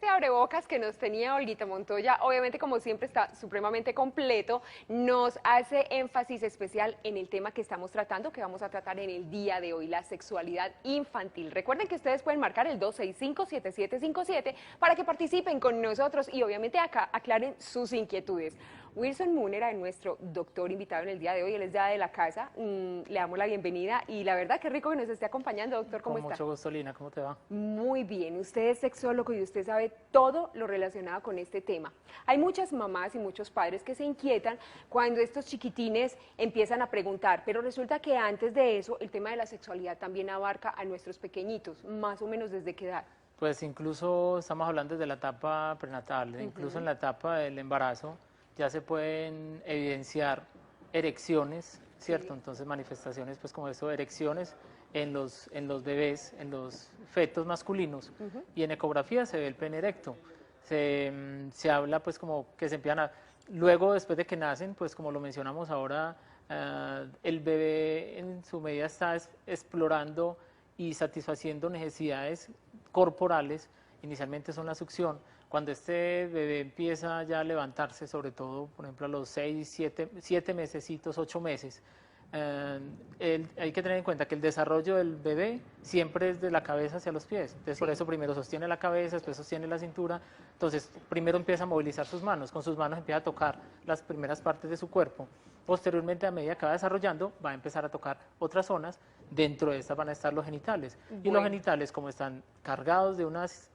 abrebocas que nos tenía Olguita Montoya, obviamente como siempre está supremamente completo, nos hace énfasis especial en el tema que estamos tratando, que vamos a tratar en el día de hoy, la sexualidad infantil. Recuerden que ustedes pueden marcar el 265-7757 para que participen con nosotros y obviamente acá aclaren sus inquietudes. Wilson Moon era nuestro doctor invitado en el día de hoy, él es ya de la casa, le damos la bienvenida y la verdad que rico que nos esté acompañando, doctor, ¿cómo está? Con mucho gusto, Lina, ¿cómo te va? Muy bien, usted es sexólogo y usted sabe todo lo relacionado con este tema. Hay muchas mamás y muchos padres que se inquietan cuando estos chiquitines empiezan a preguntar, pero resulta que antes de eso el tema de la sexualidad también abarca a nuestros pequeñitos, más o menos ¿desde qué edad? Pues incluso estamos hablando desde la etapa prenatal, incluso en la etapa del embarazo ya se pueden evidenciar erecciones, ¿cierto? Sí. Entonces manifestaciones pues como esto, erecciones en los bebés, en los fetos masculinos y en ecografía se ve el pene erecto. Se habla pues como que se empiezan a... Luego después de que nacen, pues como lo mencionamos ahora, el bebé en su medida está explorando y satisfaciendo necesidades corporales, inicialmente son la succión. Cuando este bebé empieza ya a levantarse, sobre todo, por ejemplo, a los 6, 7 mesecitos, 8 meses, hay que tener en cuenta que el desarrollo del bebé siempre es de la cabeza hacia los pies. Entonces, por eso primero sostiene la cabeza, después sostiene la cintura. Entonces, primero empieza a movilizar sus manos. Con sus manos empieza a tocar las primeras partes de su cuerpo. Posteriormente, a medida que va desarrollando, va a empezar a tocar otras zonas. Dentro de estas van a estar los genitales. Bueno. Y los genitales, como están cargados de unas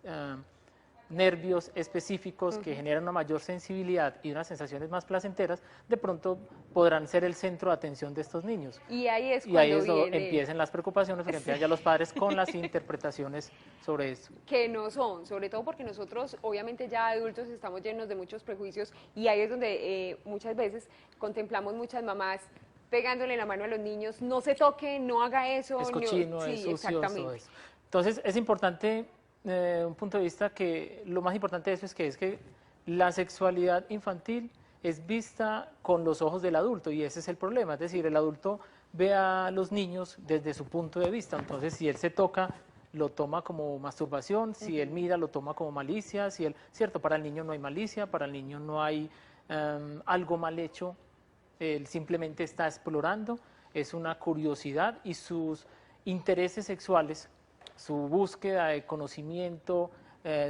nervios específicos que generan una mayor sensibilidad y unas sensaciones más placenteras, de pronto podrán ser el centro de atención de estos niños. Y ahí es Y ahí cuando es donde viene... empiezan las preocupaciones, porque empiezan ya los padres con las interpretaciones sobre esto. Que no son, sobre todo porque nosotros obviamente ya adultos estamos llenos de muchos prejuicios y ahí es donde muchas veces contemplamos muchas mamás pegándole la mano a los niños, no se toque, no haga eso. Es cochino, no, es sí, sucio, todo exactamente. eso. Entonces es importante, un punto de vista que lo más importante de eso es que la sexualidad infantil es vista con los ojos del adulto y ese es el problema, es decir, el adulto ve a los niños desde su punto de vista, entonces si él se toca, lo toma como masturbación, si él mira, lo toma como malicia, si él, cierto, para el niño no hay malicia, para el niño no hay algo mal hecho, él simplemente está explorando, es una curiosidad y sus intereses sexuales, su búsqueda de conocimiento,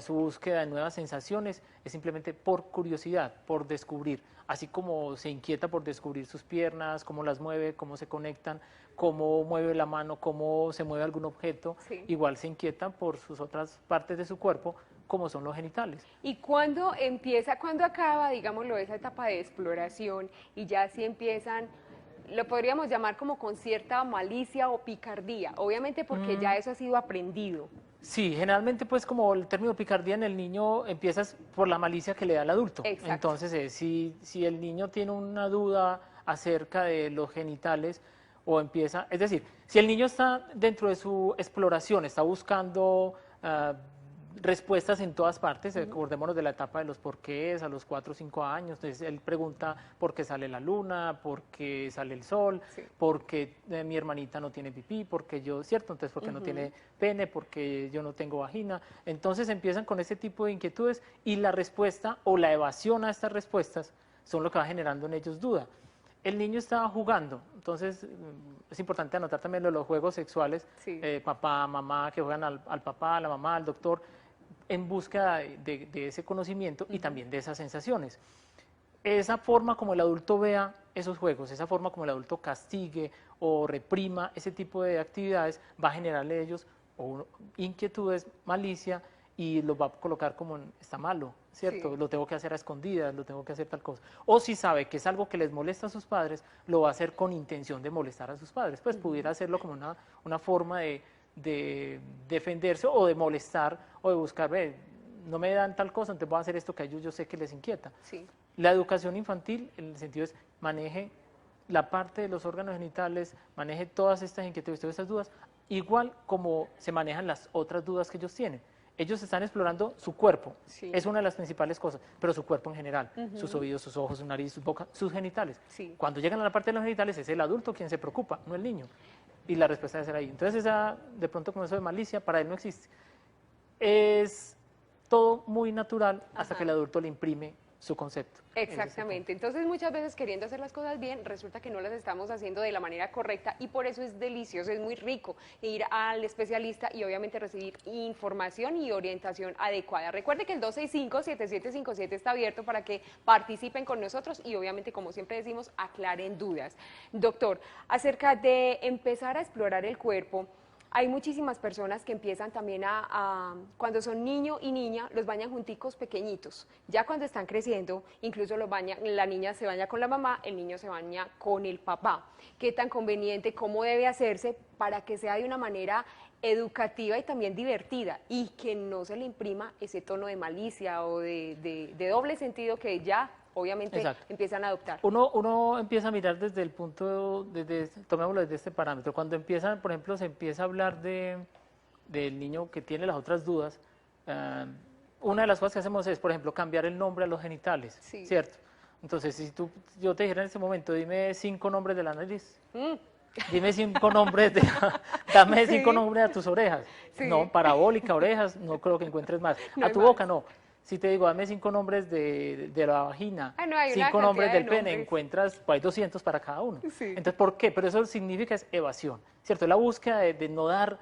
su búsqueda de nuevas sensaciones, es simplemente por curiosidad, por descubrir. Así como se inquieta por descubrir sus piernas, cómo las mueve, cómo se conectan, cómo mueve la mano, cómo se mueve algún objeto, Sí. igual se inquieta por sus otras partes de su cuerpo, como son los genitales. ¿Y cuándo empieza, cuándo acaba, digámoslo, esa etapa de exploración y ya sí empiezan, lo podríamos llamar como con cierta malicia o picardía? Obviamente porque ya eso ha sido aprendido. Sí, generalmente pues como el término picardía en el niño empiezas por la malicia que le da el adulto. Exacto. Entonces, si el niño tiene una duda acerca de los genitales o empieza, es decir, si el niño está dentro de su exploración, está buscando respuestas en todas partes, acordémonos de la etapa de los porqués a los 4 o 5 años, entonces él pregunta por qué sale la luna, por qué sale el sol, Sí. por qué mi hermanita no tiene pipí, porque yo, ¿cierto? Entonces, ¿por qué no tiene pene? Porque yo no tengo vagina. Entonces empiezan con ese tipo de inquietudes y la respuesta o la evasión a estas respuestas son lo que va generando en ellos duda. El niño estaba jugando, entonces es importante anotar también lo de los juegos sexuales, Sí. papá, mamá, que juegan al papá, a la mamá, al doctor, en búsqueda de ese conocimiento y también de esas sensaciones. Esa forma como el adulto vea esos juegos, esa forma como el adulto castigue o reprima ese tipo de actividades, va a generarle a ellos inquietudes, malicia y los va a colocar como está malo, ¿cierto? Sí. Lo tengo que hacer a escondidas, lo tengo que hacer tal cosa. O si sabe que es algo que les molesta a sus padres, lo va a hacer con intención de molestar a sus padres. Pues pudiera hacerlo como una forma de defenderse o de molestar o de buscar, no me dan tal cosa, entonces voy a hacer esto que a ellos yo sé que les inquieta. Sí. La educación infantil, en el sentido es, maneje la parte de los órganos genitales, maneje todas estas inquietudes, todas estas dudas, igual como se manejan las otras dudas que ellos tienen. Ellos están explorando su cuerpo, Sí. es una de las principales cosas, pero su cuerpo en general, sus oídos, sus ojos, su nariz, su boca, sus genitales. Sí. Cuando llegan a la parte de los genitales es el adulto quien se preocupa, no el niño. Y la respuesta debe ser ahí. Entonces, de pronto con eso de malicia, para él no existe. Es todo muy natural hasta Ajá. que el adulto le imprime su concepto. Exactamente, entonces muchas veces queriendo hacer las cosas bien, resulta que no las estamos haciendo de la manera correcta y por eso es delicioso, es muy rico ir al especialista y obviamente recibir información y orientación adecuada. Recuerde que el 265-7757 está abierto para que participen con nosotros y obviamente, como siempre decimos, aclaren dudas. Doctor, acerca de empezar a explorar el cuerpo, hay muchísimas personas que empiezan también cuando son niño y niña, los bañan junticos pequeñitos. Ya cuando están creciendo, incluso los bañan, la niña se baña con la mamá, el niño se baña con el papá. ¿Qué tan conveniente, cómo debe hacerse para que sea de una manera educativa y también divertida y que no se le imprima ese tono de malicia o de doble sentido que ya obviamente Exacto. empiezan a adoptar? Uno empieza a mirar desde el punto, tomémoslo desde este parámetro. Cuando empiezan, por ejemplo, se empieza a hablar del niño que tiene las otras dudas, una de las cosas que hacemos es, por ejemplo, cambiar el nombre a los genitales, Sí. ¿cierto? Entonces, si yo te dijera en este momento, dime 5 nombres de la nariz, dime 5 nombres dame 5 Sí. nombres a tus orejas. Sí. No, parabólica, orejas, no creo que encuentres más. No A hay tu más. boca, no. Si te digo, dame 5 nombres de la vagina, Ah, no, hay una 5 nombres cantidad del de pene, nombres. encuentras, pues hay 200 para cada uno. Sí. Entonces, ¿por qué? Pero eso significa es evasión, ¿cierto? Es la búsqueda de no dar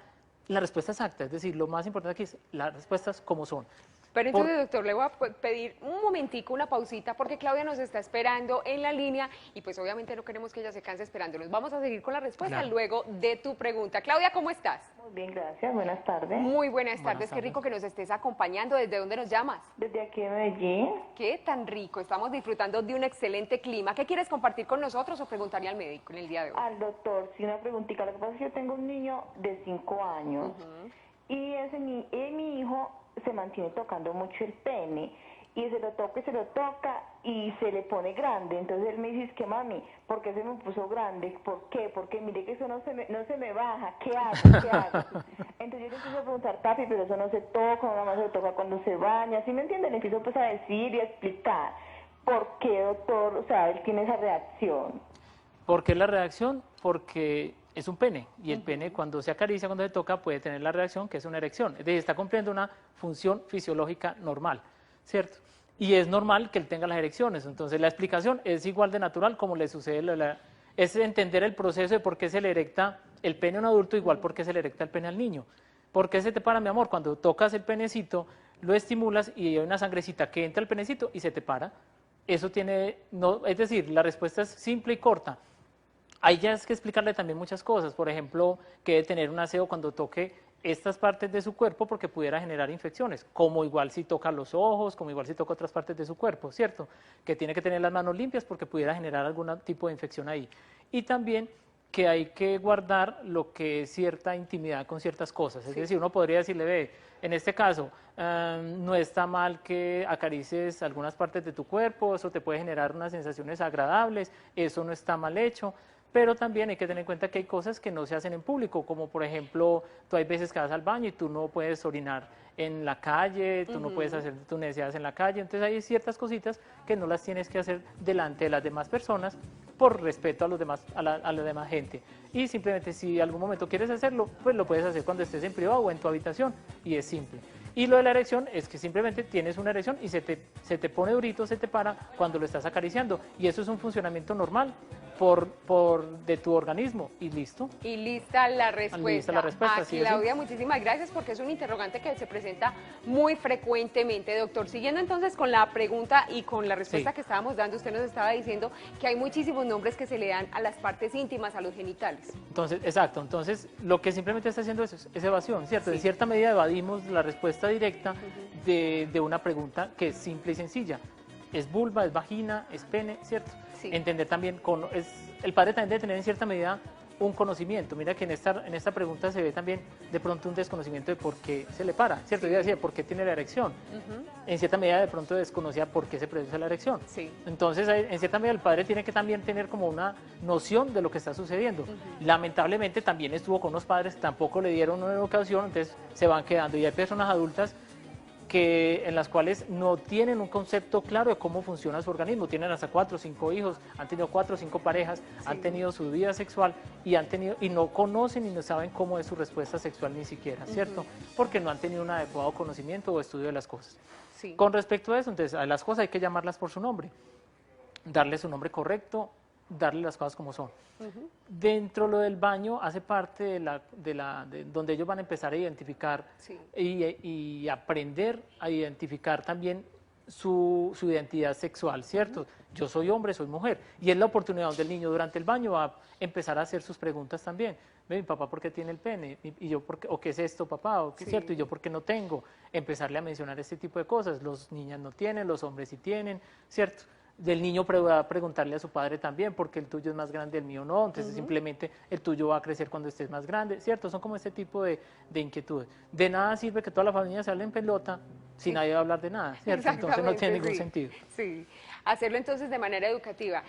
la respuesta exacta, es decir, lo más importante aquí es las respuestas como son. Pero entonces, doctor, le voy a pedir un momentico, una pausita, porque Claudia nos está esperando en la línea y pues obviamente no queremos que ella se canse esperándonos. Vamos a seguir con la respuesta Claro. luego de tu pregunta. Claudia, ¿cómo estás? Muy bien, gracias. Buenas tardes. Muy buenas tardes, Buenas qué tardes. rico que nos estés acompañando. ¿Desde dónde nos llamas? Desde aquí de Medellín. Qué tan rico, estamos disfrutando de un excelente clima. ¿Qué quieres compartir con nosotros o preguntarle al médico en el día de hoy? Al doctor, sí, una preguntita. Lo que pasa es que yo tengo un niño de 5 años y mi hijo se mantiene tocando mucho el pene y se lo toca y se le pone grande. Entonces él me dice, es que mami, ¿por qué se me puso grande? ¿Por qué? Porque mire que eso no se me baja. ¿Qué hago? ¿Qué hago? Entonces yo le empiezo a preguntar, papi, pero eso no se toca, nada más se toca cuando se baña. ¿Sí me entienden? Le empiezo pues a decir y a explicar por qué, doctor, o sea, él tiene esa reacción. ¿Por qué la reacción? Porque es un pene y el pene cuando se acaricia, cuando se toca, puede tener la reacción que es una erección. Es decir, está cumpliendo una función fisiológica normal, ¿cierto? Y es normal que él tenga las erecciones. Entonces la explicación es igual de natural como le sucede, es entender el proceso de por qué se le erecta el pene a un adulto igual por qué se le erecta el pene al niño. ¿Por qué se te para, mi amor? Cuando tocas el penecito, lo estimulas y hay una sangrecita que entra al penecito y se te para. Eso tiene, no, es decir, la respuesta es simple y corta. Hay ya es que explicarle también muchas cosas, por ejemplo, que debe tener un aseo cuando toque estas partes de su cuerpo porque pudiera generar infecciones, como igual si toca los ojos, como igual si toca otras partes de su cuerpo, ¿cierto? Que tiene que tener las manos limpias porque pudiera generar algún tipo de infección ahí. Y también que hay que guardar lo que es cierta intimidad con ciertas cosas. Es decir, uno podría decirle, ve, en este caso, no está mal que acaricies algunas partes de tu cuerpo, eso te puede generar unas sensaciones agradables, eso no está mal hecho. Pero también hay que tener en cuenta que hay cosas que no se hacen en público, como por ejemplo, tú hay veces que vas al baño y tú no puedes orinar en la calle, tú no puedes hacer tus necesidades en la calle, entonces hay ciertas cositas que no las tienes que hacer delante de las demás personas por respeto a los demás, a la demás gente. Y simplemente si en algún momento quieres hacerlo, pues lo puedes hacer cuando estés en privado o en tu habitación y es simple. Y lo de la erección es que simplemente tienes una erección y se te pone durito, se te para cuando lo estás acariciando. Y eso es un funcionamiento normal de tu organismo y listo. Y lista la respuesta. Lista la respuesta, sí, Claudia, muchísimas gracias porque es un interrogante que se presenta muy frecuentemente, doctor. Siguiendo entonces con la pregunta y con la respuesta Sí. que estábamos dando, usted nos estaba diciendo que hay muchísimos nombres que se le dan a las partes íntimas, a los genitales. Entonces, exacto, entonces lo que simplemente está haciendo es evasión, ¿cierto? Sí. En cierta medida evadimos la respuesta directa de una pregunta que es simple y sencilla. Es vulva, es vagina, es pene, ¿cierto? Sí. Entender también, el padre también debe tener en cierta medida un conocimiento. Mira que en esta pregunta se ve también de pronto un desconocimiento de por qué se le para, ¿cierto? Sí. Yo decía, ¿por qué tiene la erección? En cierta medida de pronto desconocía por qué se produce la erección. Sí. Entonces, en cierta medida el padre tiene que también tener como una noción de lo que está sucediendo. Lamentablemente también estuvo con unos padres, tampoco le dieron una educación, entonces se van quedando. Y hay personas adultas en las cuales no tienen un concepto claro de cómo funciona su organismo. Tienen hasta 4 o 5 hijos, han tenido 4 o 5 parejas, han tenido su vida sexual y no conocen y no saben cómo es su respuesta sexual ni siquiera, ¿cierto? Porque no han tenido un adecuado conocimiento o estudio de las cosas. Sí. Con respecto a eso, entonces, a las cosas hay que llamarlas por su nombre, darle su nombre correcto, darle las cosas como son. Dentro lo del baño hace parte de donde ellos van a empezar a identificar y aprender a identificar también su identidad sexual, ¿cierto? Yo soy hombre, soy mujer. Y es la oportunidad donde el niño durante el baño va a empezar a hacer sus preguntas también. Ve, mi papá, ¿por qué tiene el pene? Y yo, ¿por qué? ¿O qué es esto, papá? ¿O qué es cierto? Y yo, ¿por qué no tengo? Empezarle a mencionar este tipo de cosas. Los niñas no tienen, los hombres sí tienen, ¿cierto? Del niño va a preguntarle a su padre también, porque el tuyo es más grande, el mío no, entonces simplemente el tuyo va a crecer cuando estés más grande, ¿cierto? Son como este tipo de inquietudes. De nada sirve que toda la familia se hable en pelota si nadie va a hablar de nada, ¿cierto? Entonces no tiene ningún sentido. Sí, hacerlo entonces de manera educativa.